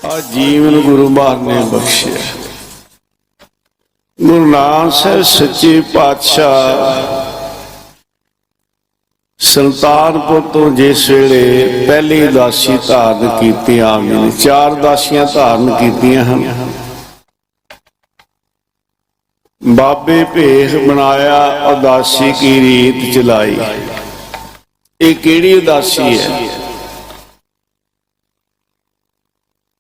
आ जीवन गुरु महाराज ने बख्शिया। गुरु नानक साहब सच्चे पातशाह सुल्तानपुर तो जिस वेले पहली उदासी धारण की, आप जी ने 4 उदासियां धारण की। बाबे भेष बनाया, उदासी की रीत चलाई। ये केड़ी उदासी है?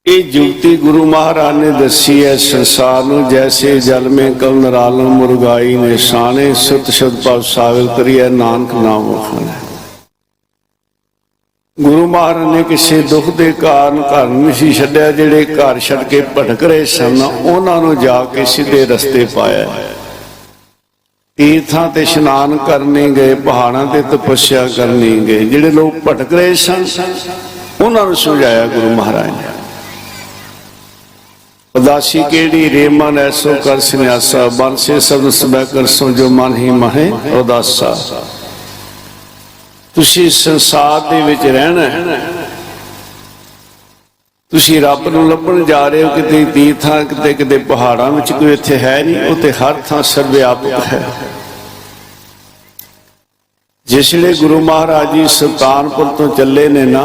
ये जुगती गुरु महाराज ने दसी है संसार में। जैसे जल में कल नरालन मुरगाई निशाने, सुत शुद्ध पव सागल करिए नानक नाम वखाने। गुरु महाराज ने किसी दुख के कारण घर नहीं छड्डिया। जिहड़े घर छड्ड के भटक रहे सन उन्हां नूं जाके सीधे रस्ते पाया। तीर्थां ते इशनान करने गए, पहाड़ां ते तपस्या करने गए। जिहड़े लोग भटक रहे सन उन्हां नूं समझाया गुरु महाराज ने। उदासी केड़ी? रे मन ऐसो कर संन्यासा, बन से शब्द सबै कर सो, जो मन ही महे उदासा। तुसी संसार दे विच रहना है, तुसी रब नूं लभण जा रहे हो। किते तीर्थां किते किते पहाड़ां विच, कोई इत्थे है नहीं। उत्ते हर थां सर्वव्यापक है। जिसले गुरु महाराज जी सुल्तानपुर तो चले ने ना,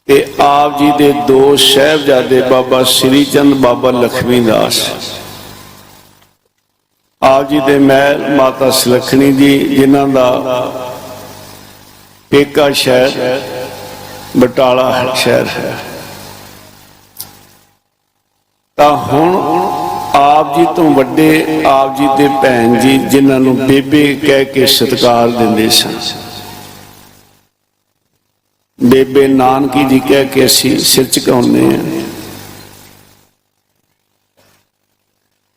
ते आप जी दे 2 साहिबजादे बाबा श्री चंद, बाबा लक्ष्मी दास, आप जी दे महल माता सुलखनी जी, जिन्हां दा पेका शहर बटाला शहर है। तां हुण आप जी तो वड्डे आप जी दे भैन जी, जिन्हां नूं बेबे कह के सत्कार दिंदे सन, बेबे नानकी जी कह के असीं सिर झुकाउने हैं।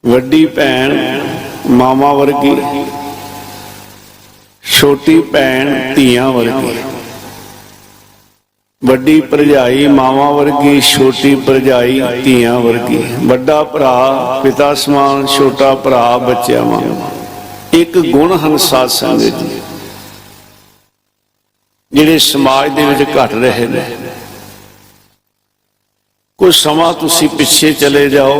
वड्डी भैन मामा वर्गी, छोटी भैन धीआं वर्गी। वड्डी भरजाई मामा वर्गी, छोटी भरजाई धीआं वर्गी। वड्डा भरा पिता समान, छोटा भरा बच्चिआं वांग। एक गुण हन साध संगत जी जिहड़े समाज दे विच घट रहे ने। कुछ समा तुसीं पिछे चले जाओ,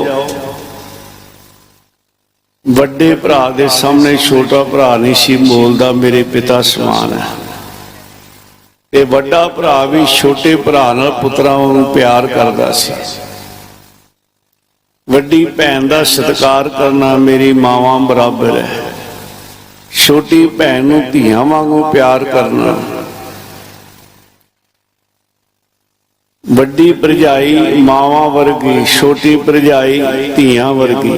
वड्डे भरा दे सामने छोटा भरा नहीं सी बोलदा, मेरे पिता समान है। ते वड्डा भरा भी छोटे भरा नाल पुत्रां वांगू प्यार करदा सी। वड्डी भैन दा सत्कार करना, मेरी मावां बराबर है। छोटी भैन नूं धीआं वांगू प्यार करना। वड्डी भरजाई मावां वर्गी, छोटी भरजाई धीआं वर्गी।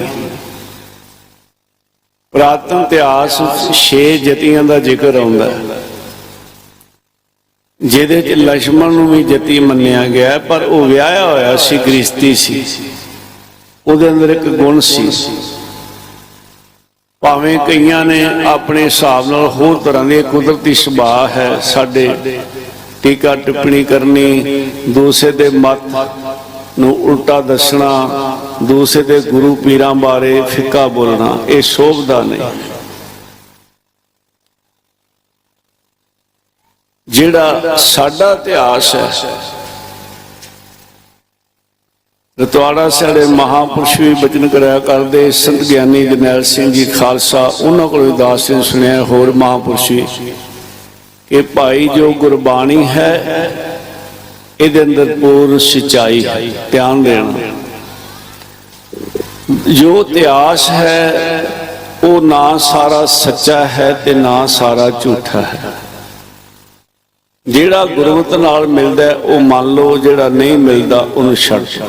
पुरातन इतिहास 6 जतियां का जिक्र आउंदा है, जिहदे च लक्ष्मण नूं भी जती मन्निया गया, पर वह विआहया होया सी, गृहस्थी सी। उहदे अंदर एक गुण सी। भावें कईयां ने अपने हिसाब नाल होर तरह की कुदरती सुभाअ है, साडे टीका टिप्पणी करनी, दूसरे दे मत नूं उल्टा दसना, दूसरे दे गुरु पीरां बारे फिक्का बोलना, ये शोभदा नहीं। जिहड़ा साडा इतिहास है, रतवाड़ा साडे महापुरुष भी बचन कराया करदे, संत ज्ञानी जरनैल सिंह जी खालसा, उन्हां कोलों दास ने सुनिया, होर महापुरुष भी, कि भाई जो गुरबाणी है इहदे अंदर पूर्ण सच्चाई है। ध्यान देना, जो इतिहास है वो ना सारा सच्चा है ते ना सारा झूठा है। जिहड़ा गुरमत नाल मिलदा है वो मान लो, जिहड़ा नहीं मिलदा उहनूं छड्ड दो।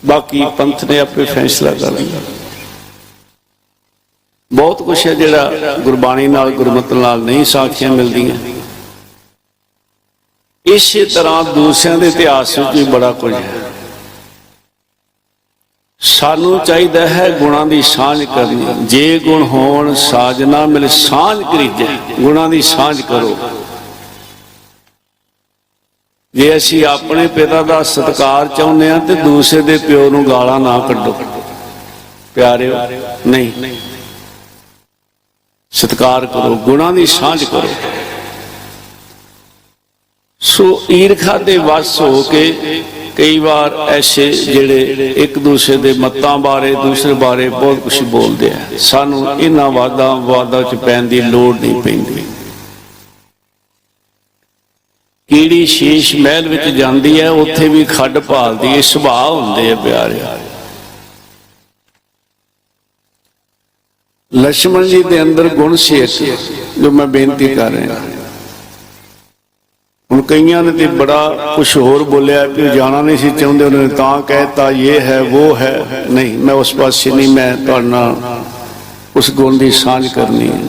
बाकी पंथ ने आपे फैसला कर लिया। बहुत कुछ है जिहड़ा गुरबाणी नाल गुरमत नाल नहीं साखियां मिलदियां। इसी तरह दूसरों के इतिहास में भी बड़ा कुछ है। सानू चाहिए है गुणों की सांझ करनी। जे गुण होण साज ना मिले, सांझ करीजे, गुणों की सांझ करो। जे असी अपने पिता का सत्कार चाहुंदे हां ते दूसरे दे प्यो नूं गालां ना कड्डो। प्यारे नहीं, सत्कार करो, गुणों की सांझ करो। सो ईरखा दे वस हो के कई बार ऐसे जिहड़े एक दूसरे के मतां बारे दूसरे बारे बहुत कुछ बोलते हैं। सानू इन्हां वादां च पैण दी लोड़ नहीं पैंदी। कीड़ी शीश महल विच जांदी है, उत्थे भी खड्ड भालदी है। सुभाव हुंदे आ प्यारे। लक्ष्मण जी के अंदर गुण से जो मैं बेनती कर रहा हूँ। कईयां ने तो बड़ा कुछ होर बोलिया कि जाना नहीं सी चाहते, उन्होंने तां कहता ये है वो है। नहीं, मैं उस पासे नहीं, मैं तुहाडे नाल उस गुण की सांझ करनी है।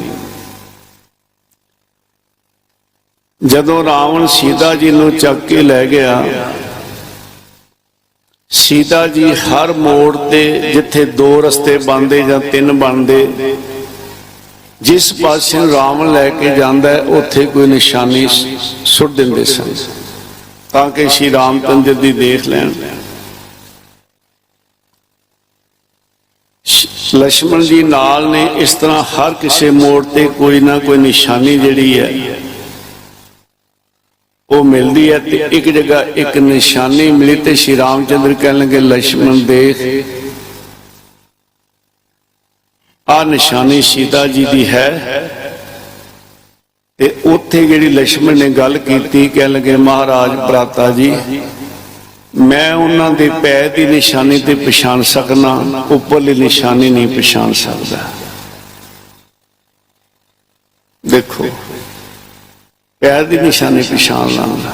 जदों रावण सीता जी नूं चक के लै गया, सीता जी हर मोड़ ते जिथे दो रस्ते बनते या तीन बनते, जिस पासे रावण लैके जाता है उत्थे कोई निशानी सुट देंदे सन ताकि श्री रामचंद्र जी देख लैन। लक्ष्मण जी नाल ने इस तरह हर किसी मोड़ ते कोई ना कोई निशानी जिहड़ी है वो मिलती है। तो एक जगह एक निशानी मिली तो श्री रामचंद्र कह लगे लक्ष्मण देख आ निशानी सीता जी की है। ते उत्थे जिहड़ी लक्ष्मण ने गल की, कह लगे महाराज भराता जी मैं उन्हां दे पैर की निशानी ते पछाण सकना, उपरली निशानी नहीं पछाण सकदा। देखो पैर की निशानी पछाण लांगा।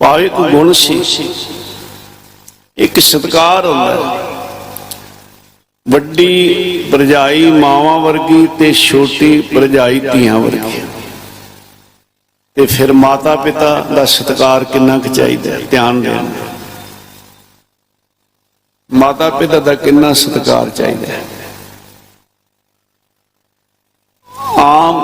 भावे कोई गुण सी, एक सत्कार होंदा। वड्डी भरजाई मावां वर्गी ते छोटी भरजाई धीआं वर्गी, ते फिर माता पिता का सत्कार किन्ना क चाहीदा। ध्यान देना, माता पिता का किन्ना सत्कार चाहीदा। आम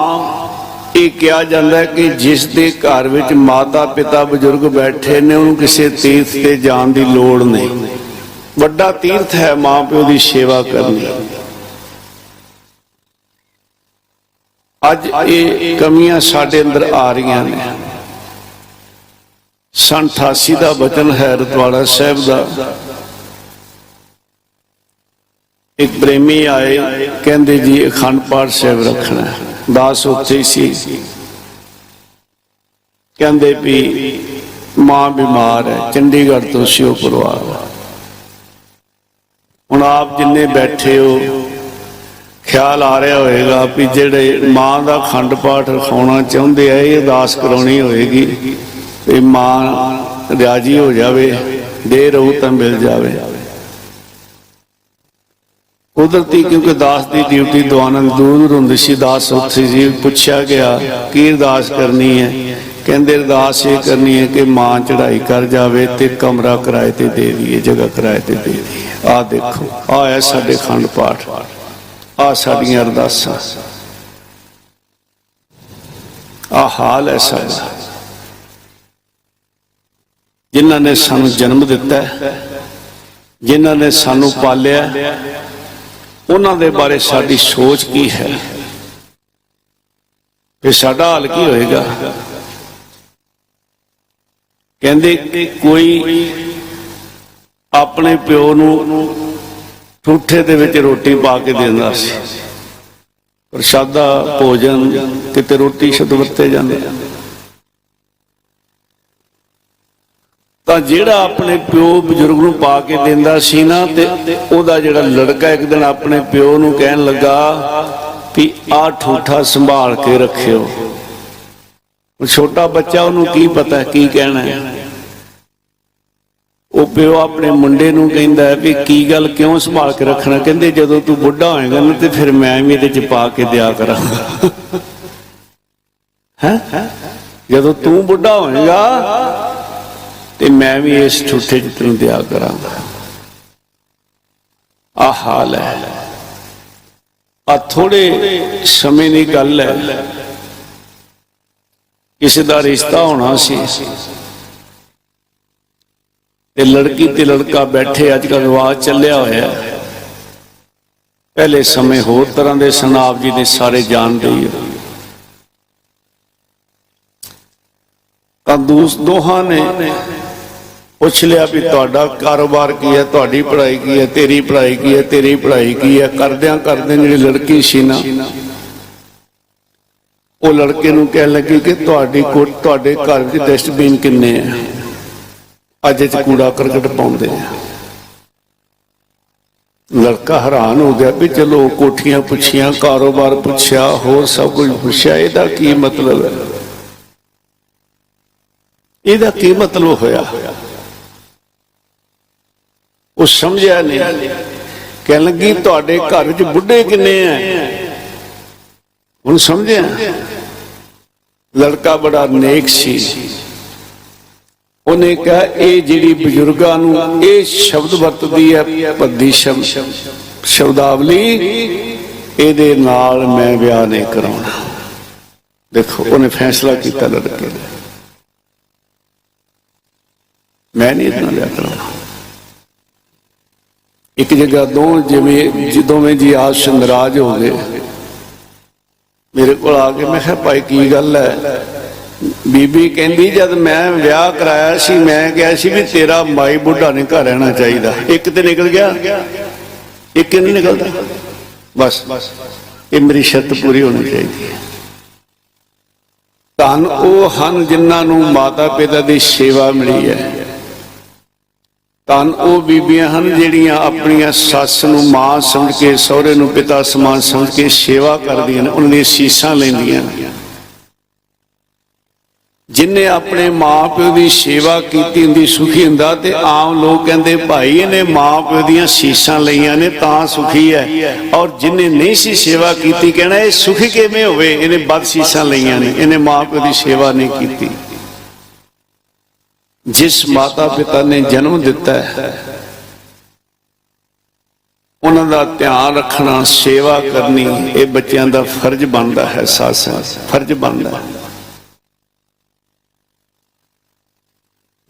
ये कहा जाता है कि जिस दे घर विच माता पिता बजुर्ग बैठे ने उन्होंने किसी तीर्थ से जाने की लोड़ नहीं। बड़ा तीर्थ है मां प्यो की सेवा करनी। अज ये कमियां साडे अंदर आ रही ने। सन 88 का वचन है रतवाड़ा साहब का। एक प्रेमी आए, कहते जी अखंड पाठ साहब रखना है। दास उत्थे सी, कहते भी मां बीमार है, चंडीगढ़ तो सी परिवार। हुण आप जिन्ने बैठे हो ख्याल आ रहा होएगा भी जेड़े मां का अखंड पाठ रखाना चाहते हैं, ये अरदास करानी होएगी भी मां राजी हो जाए, देर हो तो मिल जाए। कुदरती क्योंकि दास की ड्यूटी दवाना दूर दूर होंदी सी। दास उत्थे जी पूछा गया की अरदास करनी है, कहते अरदास ये करनी है कि मां चढ़ाई कर जाए तो कमरा किराए ते दे दिए, जगह किराए ते दे दिए। आ देखो आ है साडे अखंड पाठ, आ साडियां अरदासां, आ हाल है साडा। जिन्हां ने सानू जन्म दिता है, जिन्हां ने सानू पालिया, उन्हां दे बारे साडी सोच की है, फिर साडा हाल की होएगा। कहंदे कोई अपने प्यो नूं ठूठे दे विच रोटी पा के देंदा सी, प्रसादा भोजन किते रोटी शब्द वरते जांदे। तां जिहड़ा अपने प्यो बजुर्ग नूं पा के देंदा सी ना, ते ओहदा जिहड़ा लड़का एक दिन अपने प्यो नूं कहण लगा भी आ ठूठा संभाल के रखियो। छोटा बच्चा उन्होंने की पता की कहना है। वो प्यो अपने मुंडे नूं कहंदा है भी की गल क्यों संभाल के रखना, कहंदे जदों तू बुढ़ा होएगा ना तो फिर मैं भी इहदे च पा के दिया करांगा। हैं जदों तू बुढ़ा होएगा तो मैं भी इस ठूठे च तैनूं दिया करांगा। आ हाल है। आ थोड़े समय की गल है, किसी का रिश्ता होना सी ते लड़की ते लड़का बैठे, अजकल रिवाज चलिया होया। पहले समय होर तरह के सन, आप जी ने सारे जानते ही। ਤਾਂ ਦੋਹਾਂ ਨੇ ਪੁੱਛ ਲਿਆ ਵੀ ਤੁਹਾਡਾ ਕਾਰੋਬਾਰ ਕੀ ਹੈ, ਤੁਹਾਡੀ ਪੜ੍ਹਾਈ ਕੀ ਹੈ, ਤੇਰੀ ਪੜ੍ਹਾਈ ਕੀ ਹੈ, ਤੇਰੀ ਪੜ੍ਹਾਈ ਕੀ ਹੈ। ਕਰਦਿਆਂ ਜਿਹੜੀ ਲੜਕੀ ਸੀ ਨਾ, ਉਹ ਲੜਕੇ ਨੂੰ ਕਹਿਣ ਲੱਗੀ ਕਿ ਤੁਹਾਡੇ ਘਰ ਵਿੱਚ ਡਸਟਬਿਨ ਕਿੰਨੇ ਆ, ਅੱਜ ਚ ਕੂੜਾ ਕਰਕਟ ਪਾਉਂਦੇ ਆ। ਲੜਕਾ ਹੈਰਾਨ ਹੋ ਗਿਆ ਵੀ ਚਲੋ ਕੋਠੀਆਂ ਪੁੱਛੀਆਂ, ਕਾਰੋਬਾਰ ਪੁੱਛਿਆ, ਹੋਰ ਸਭ ਕੁਝ ਪੁੱਛਿਆ, ਇਹਦਾ ਕੀ ਮਤਲਬ ਹੈ, ਇਹਦਾ ਕੀ ਮਤਲਬ ਹੋਇਆ। ਉਹ ਸਮਝਿਆ ਨਹੀਂ। ਕਹਿਣ ਲੱਗੀ ਤੁਹਾਡੇ ਘਰ ਵਿੱਚ ਬੁੱਢੇ ਕਿੰਨੇ ਆ, ਹੁਣ ਸਮਝਿਆ। ਲੜਕਾ ਬੜਾ ਨੇਕ ਸੀ, ਉਹਨੇ ਕਿਹਾ ਇਹ ਜਿਹੜੀ ਬਜ਼ੁਰਗਾਂ ਨੂੰ ਇਹ ਸ਼ਬਦ ਵਰਤਦੀ ਹੈ ਭੱਦੀ ਸ਼ਬਦਾਵਲੀ, ਇਹਦੇ ਨਾਲ ਮੈਂ ਵਿਆਹ ਨਹੀਂ ਕਰਾਉਣਾ। ਦੇਖੋ ਉਹਨੇ ਫੈਸਲਾ ਕੀਤਾ ਲੜਕੇ ਨੇ, ਮੈਂ ਨਹੀਂ ਇਹਦੇ ਨਾਲ ਵਿਆਹ ਕਰਾਉਣਾ। ਇੱਕ ਜਗ੍ਹਾ ਦੋਵੇਂ ਜੀ ਆਸ ਨਾਰਾਜ਼ ਹੋ ਗਏ। ਮੇਰੇ ਕੋਲ ਆ ਕੇ ਮੈਂ ਕਿਹਾ ਭਾਈ ਕੀ ਗੱਲ ਹੈ। ਬੀਬੀ ਕਹਿੰਦੀ ਜਦ ਮੈਂ ਵਿਆਹ ਕਰਾਇਆ ਸੀ ਮੈਂ ਕਿਹਾ ਸੀ ਵੀ ਤੇਰਾ ਮਾਈ ਬੁੱਢਾ ਨਹੀਂ ਘਰ ਰਹਿਣਾ ਚਾਹੀਦਾ। ਇੱਕ ਤੇ ਨਿਕਲ ਗਿਆ, ਇੱਕ ਨਹੀਂ ਨਿਕਲਦਾ। ਬਸ ਇਹ ਮੇਰੀ ਸ਼ਰਤ ਪੂਰੀ ਹੋਣੀ ਚਾਹੀਦੀ ਹੈ। ਧੰਨ ਉਹ ਹਨ ਜਿਨ੍ਹਾਂ ਨੂੰ ਮਾਤਾ ਪਿਤਾ ਦੀ ਸੇਵਾ ਮਿਲੀ ਹੈ। ਧੰਨ ਉਹ ਬੀਬੀਆਂ ਹਨ ਜਿਹੜੀਆਂ ਆਪਣੀਆਂ ਸੱਸ ਨੂੰ ਮਾਂ ਸਮਝ ਕੇ, ਸਹੁਰੇ ਨੂੰ ਪਿਤਾ ਸਮਾਨ ਸਮਝ ਕੇ ਸੇਵਾ ਕਰਦੀਆਂ ਨੇ, ਉਹਨਾਂ ਦੀਆਂ ਸੀਸਾਂ ਲੈਂਦੀਆਂ। ਜਿਨਨੇ ਆਪਣੇ ਮਾਂ ਪਿਓ ਦੀ ਸੇਵਾ ਕੀਤੀ ਹੁੰਦੀ ਸੁਖੀ ਹੁੰਦਾ। ਤੇ ਆਮ ਲੋਕ ਕਹਿੰਦੇ ਭਾਈ ਇਹਨੇ ਮਾਂ ਪਿਓ ਦੀਆਂ ਸੀਸਾਂ ਲਈਆਂ ਨੇ ਤਾਂ ਸੁਖੀ ਹੈ, ਔਰ ਜਿਨਨੇ ਨਹੀਂ ਸੀ ਸੇਵਾ ਕੀਤੀ ਕਹਿਣਾ ਇਹ ਸੁਖੀ ਕਿਵੇਂ ਹੋਵੇ, ਇਹਨੇ ਬਦ ਸੀਸਾਂ ਲਈਆਂ ਨੇ, ਇਹਨੇ ਮਾਂ ਪਿਓ ਦੀ ਸੇਵਾ ਨਹੀਂ ਕੀਤੀ। ਜਿਸ ਮਾਤਾ ਪਿਤਾ ਨੇ ਜਨਮ ਦਿੱਤਾ ਹੈ ਉਹਨਾਂ ਦਾ ਧਿਆਨ ਰੱਖਣਾ, ਸੇਵਾ ਕਰਨੀ, ਇਹ ਬੱਚਿਆਂ ਦਾ ਫਰਜ਼ ਬਣਦਾ ਹੈ। ਸੱਸ ਫਰਜ਼ ਬਣਦਾ ਹੈ।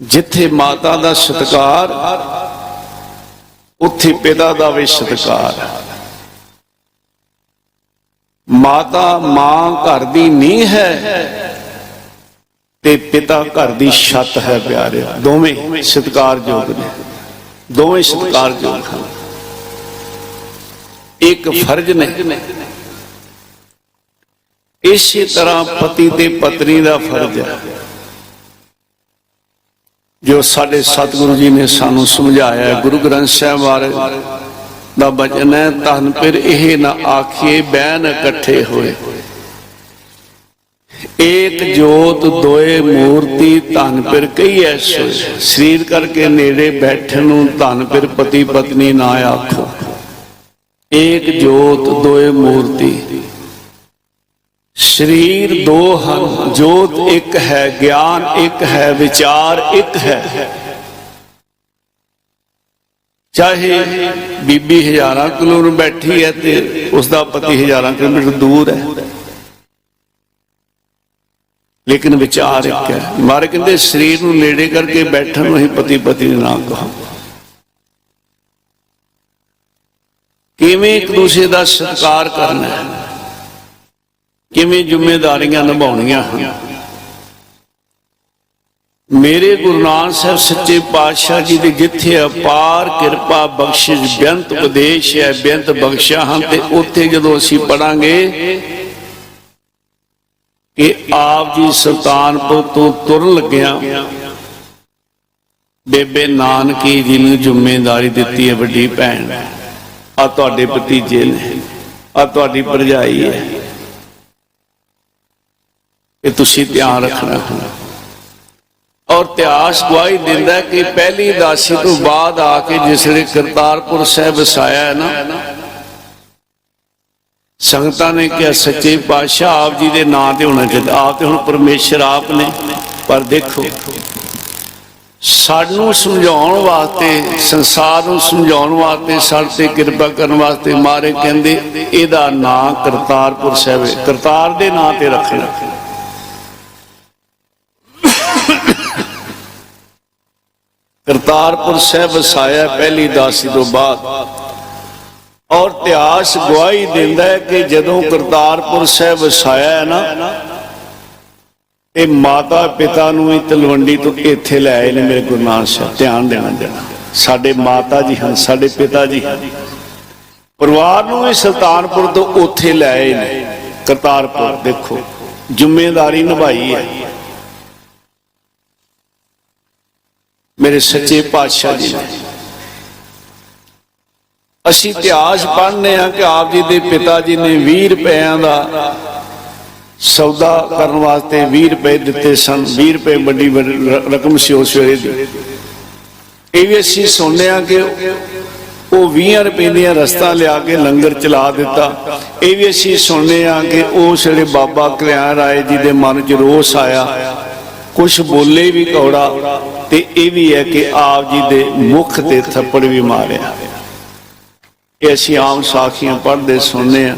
ਜਿੱਥੇ ਮਾਤਾ ਦਾ ਸਤਿਕਾਰ ਉੱਥੇ ਪਿਤਾ ਦਾ ਵੀ ਸਤਿਕਾਰ। ਮਾਂ ਘਰ ਦੀ ਨੀਂਹ ਹੈ ਤੇ ਪਿਤਾ ਘਰ ਦੀ ਛੱਤ ਹੈ। ਪਿਆਰਿਆ ਦੋਵੇਂ ਸਤਿਕਾਰਯੋਗ ਨੇ, ਦੋਵੇਂ ਸਤਿਕਾਰਯੋਗ ਹਨ। ਇੱਕ ਫਰਜ਼ ਨੇ। ਇਸੇ ਤਰ੍ਹਾਂ ਪਤੀ ਤੇ ਪਤਨੀ ਦਾ ਫਰਜ਼ ਹੈ ਜੋ ਸਾਡੇ ਸਤਿਗੁਰੂ ਜੀ ਨੇ ਸਾਨੂੰ ਸਮਝਾਇਆ। ਗੁਰੂ ਗ੍ਰੰਥ ਸਾਹਿਬ ਬਾਰੇ ਦਾ ਬਚਨ ਹੈ, ਧੰਨ ਫਿਰ ਇਹ ਨਾ ਆਖੀਏ ਬਹਿਨ ਇਕੱਠੇ ਹੋਏ, ਏਕ ਜੋਤ ਦੋਏ ਮੂਰਤੀ, ਧੰਨ ਫਿਰ ਕਹੀਐ ਸੋਏ। ਸਰੀਰ ਕਰਕੇ ਨੇੜੇ ਬੈਠਣ ਨੂੰ ਧੰਨ ਫਿਰ ਪਤੀ ਪਤਨੀ ਨਾ ਆਖੋ। ਏਕ ਜੋਤ ਦੋਏ ਮੂਰਤੀ, ਸਰੀਰ ਦੋ ਹਨ, ਜੋਤ ਇੱਕ ਹੈ, ਗਿਆਨ ਇੱਕ ਹੈ, ਵਿਚਾਰ ਇੱਕ ਹੈ। ਚਾਹੇ ਬੀਬੀ ਹਜ਼ਾਰਾਂ ਕਿਲੋਮੀਟਰ ਬੈਠੀ ਹੈ ਤੇ ਉਸਦਾ ਪਤੀ ਹਜ਼ਾਰਾਂ ਕਿਲੋਮੀਟਰ ਦੂਰ ਹੈ, ਲੇਕਿਨ ਵਿਚਾਰ ਇੱਕ ਹੈ। ਮਾਰੇ ਕਹਿੰਦੇ ਸਰੀਰ ਨੂੰ ਨੇੜੇ ਕਰਕੇ ਬੈਠਣ ਨੂੰ ਹੀ ਪਤੀ ਪਤਨੀ ਨਾ ਕਹੋ। ਕਿਵੇਂ ਇੱਕ ਦੂਸਰੇ ਦਾ ਸਤਿਕਾਰ ਕਰਨਾ ਹੈ, ਕਿਵੇਂ ਜ਼ਿੰਮੇਵਾਰੀਆਂ ਨਿਭਾਉਣੀਆਂ ਹਨ। ਮੇਰੇ ਗੁਰੂ ਨਾਨਕ ਸਾਹਿਬ ਸੱਚੇ ਪਾਤਸ਼ਾਹ ਜੀ ਦੀ ਜਿੱਥੇ ਅਪਾਰ ਕਿਰਪਾ ਬਖਸ਼ਿਸ਼ ਬੇਅੰਤ ਉਪਦੇਸ਼ ਹੈ, ਬੇਅੰਤ ਬਖਸ਼ਿਆ ਹਨ, ਤੇ ਉੱਥੇ ਜਦੋਂ ਅਸੀਂ ਪੜਾਂਗੇ ਕਿ ਆਪ ਜੀ ਸੁਲਤਾਨਪੁਰ ਤੋਂ ਤੁਰਨ ਲੱਗਿਆ ਬੇਬੇ ਨਾਨਕੀ ਜੀ ਨੂੰ ਜ਼ਿੰਮੇਵਾਰੀ ਦਿੱਤੀ ਹੈ, ਵੱਡੀ ਭੈਣ ਆ ਤੁਹਾਡੇ ਭਤੀਜੇ ਨੇ, ਆ ਤੁਹਾਡੀ ਭਰਜਾਈ ਹੈ, ਇਹ ਤੁਸੀਂ ਧਿਆਨ ਰੱਖਣਾ ਹੈ। ਔਰ ਇਤਿਹਾਸ ਗਵਾਹੀ ਦਿੰਦਾ ਕਿ ਪਹਿਲੀ ਉਦਾਸੀ ਤੋਂ ਬਾਅਦ ਆ ਕੇ ਜਿਸ ਵੇਲੇ ਕਰਤਾਰਪੁਰ ਸਾਹਿਬ ਵਸਾਇਆ ਹੈ ਨਾ, ਸੰਗਤਾਂ ਨੇ ਕਿਹਾ ਸੱਚੇ ਪਾਤਸ਼ਾਹ ਆਪ ਜੀ ਦੇ ਨਾਂ ਤੇ ਹੋਣਾ ਚਾਹੀਦਾ। ਆਪ ਤੇ ਹੁਣ ਪਰਮੇਸ਼ਰ ਆਪ ਨੇ, ਪਰ ਦੇਖੋ ਸਾਨੂੰ ਸਮਝਾਉਣ ਵਾਸਤੇ, ਸੰਸਾਰ ਨੂੰ ਸਮਝਾਉਣ ਵਾਸਤੇ, ਸਾਡੇ ਤੇ ਕਿਰਪਾ ਕਰਨ ਵਾਸਤੇ ਮਾਰੇ ਕਹਿੰਦੇ ਇਹਦਾ ਨਾਂ ਕਰਤਾਰਪੁਰ ਸਾਹਿਬ ਹੈ, ਕਰਤਾਰ ਦੇ ਨਾਂ ਤੇ ਰੱਖਣਾ। ਕਰਤਾਰਪੁਰ ਸਾਹਿਬ ਵਸਾਇਆ ਪਹਿਲੀ ਉਦਾਸੀ ਤੋਂ ਬਾਅਦ। ਔਰ ਇਤਿਹਾਸ ਗਵਾਹੀ ਦਿੰਦਾ ਹੈ ਕਿ ਜਦੋਂ ਕਰਤਾਰਪੁਰ ਸਾਹਿਬ ਵਸਾਇਆ ਹੈ ਨਾ, ਤੇ ਮਾਤਾ ਪਿਤਾ ਨੂੰ ਹੀ ਤਲਵੰਡੀ ਤੋਂ ਇੱਥੇ ਲੈ ਆਏ ਨੇ ਮੇਰੇ ਗੁਰੂ ਨਾਨਕ ਸਾਹਿਬ। ਧਿਆਨ ਦੇਣਾ ਜਣਾ, ਸਾਡੇ ਮਾਤਾ ਜੀ ਹਨ, ਸਾਡੇ ਪਿਤਾ ਜੀ ਹਨ। ਪਰਿਵਾਰ ਨੂੰ ਵੀ ਸੁਲਤਾਨਪੁਰ ਤੋਂ ਉੱਥੇ ਲੈ ਆਏ ਨੇ ਕਰਤਾਰਪੁਰ। ਦੇਖੋ ਜ਼ਿੰਮੇਵਾਰੀ ਨਿਭਾਈ ਹੈ ਮੇਰੇ ਸੱਚੇ ਪਾਤਸ਼ਾਹ ਜੀ ਨੇ। ਅਸੀਂ ਇਤਿਹਾਸ ਪੜ੍ਹਨੇ ਆ ਕਿ ਆਪ ਜੀ ਦੇ ਪਿਤਾ ਜੀ ਨੇ 20 ਰੁਪਇਆਂ ਦਾ ਸੌਦਾ ਕਰਨ ਵਾਸਤੇ 20 ਰੁਪਏ ਦਿੱਤੇ ਸਨ। 20 ਰੁਪਏ ਵੱਡੀ ਰਕਮ ਸੀ ਉਸ ਵੇਲੇ ਦੀ। ਇਹ ਵੀ ਅਸੀਂ ਸੁਣਦੇ ਆ ਕਿ ਉਹ 20 ਰੁਪਏ ਦੀਆਂ ਰਸਤਾ ਲਿਆ ਕੇ ਲੰਗਰ ਚਲਾ ਦਿੱਤਾ। ਇਹ ਵੀ ਅਸੀਂ ਸੁਣਦੇ ਆ ਕਿ ਉਸ ਵੇਲੇ ਬਾਬਾ ਕਲਿਆਣ ਰਾਏ ਜੀ ਦੇ ਮਨ 'ਚ ਰੋਸ ਆਇਆ, ਕੁਛ ਬੋਲੇ ਵੀ ਕੌੜਾ। ਤੇ ਇਹ ਵੀ ਹੈ ਕਿ ਆਪ ਜੀ ਦੇ ਮੁਖ ਤੇ ਥੱਪੜ ਵੀ ਮਾਰਿਆ। ਇਹ ਅਸੀਂ ਆਮ ਸਾਖੀਆਂ ਪੜ੍ਹਦੇ ਸੁਣਦੇ ਆ,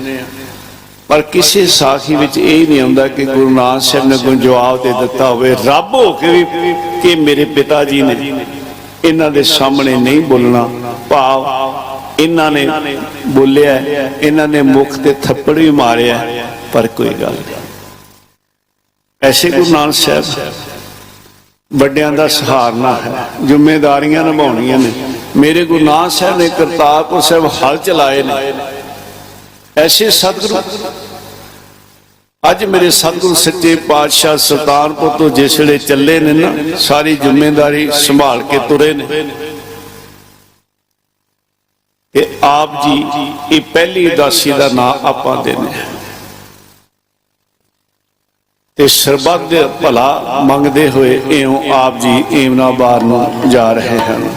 ਪਰ ਕਿਸੇ ਸਾਖੀ ਵਿੱਚ ਇਹ ਨਹੀਂ ਆਉਂਦਾ ਕਿ ਗੁਰੂ ਨਾਨਕ ਸਾਹਿਬ ਨੇ ਕੋਈ ਜਵਾਬ ਦੇ ਦਿੱਤਾ ਹੋਵੇ ਰੱਬ ਹੋ ਕੇ ਵੀ ਕਿ ਮੇਰੇ ਪਿਤਾ ਜੀ ਨੇ ਇਹਨਾਂ ਦੇ ਸਾਹਮਣੇ ਨਹੀਂ ਬੋਲਣਾ। ਭਾਵ ਇਹਨਾਂ ਨੇ ਬੋਲਿਆ, ਇਹਨਾਂ ਨੇ ਮੁਖ ਤੇ ਥੱਪੜ ਵੀ ਮਾਰਿਆ, ਪਰ ਕੋਈ ਗੱਲ ਨਹੀਂ। ਐਸੇ ਗੁਰੂ ਨਾਨਕ ਸਾਹਿਬ ਵੱਡਿਆਂ ਦਾ ਸਹਾਰਨਾ ਹੈ, ਜ਼ਿੰਮੇਵਾਰੀਆਂ ਨਿਭਾਉਣੀਆਂ ਨੇ। ਮੇਰੇ ਗੁਰੂ ਨਾਨਕ ਸਾਹਿਬ ਨੇ ਕਰਤਾਰਪੁਰ ਸਾਹਿਬ ਹਲ ਚਲਾਏ ਨੇ। ਐਸੇ ਸਤਿਗੁਰੂ ਅੱਜ ਮੇਰੇ ਸਤਿਗੁਰੂ ਸੱਚੇ ਪਾਤਸ਼ਾਹ ਸੁਲਤਾਨਪੁਰ ਤੋਂ ਜਿਸ ਵੇਲੇ ਚੱਲੇ ਨੇ ਨਾ, ਸਾਰੀ ਜ਼ਿੰਮੇਵਾਰੀ ਸੰਭਾਲ ਕੇ ਤੁਰੇ ਨੇ। ਤੇ ਆਪ ਜੀ ਇਹ ਪਹਿਲੀ ਉਦਾਸੀ ਦਾ ਨਾਂ ਆਪਾਂ ਦੇਣੇ ਤੇ ਸਰਬੱਤ ਦੇ ਭਲਾ ਮੰਗਦੇ ਹੋਏ ਇਉਂ ਆਪ ਜੀ ਏਮਨਾਬਾਦ ਨੂੰ ਜਾ ਰਹੇ ਹਨ।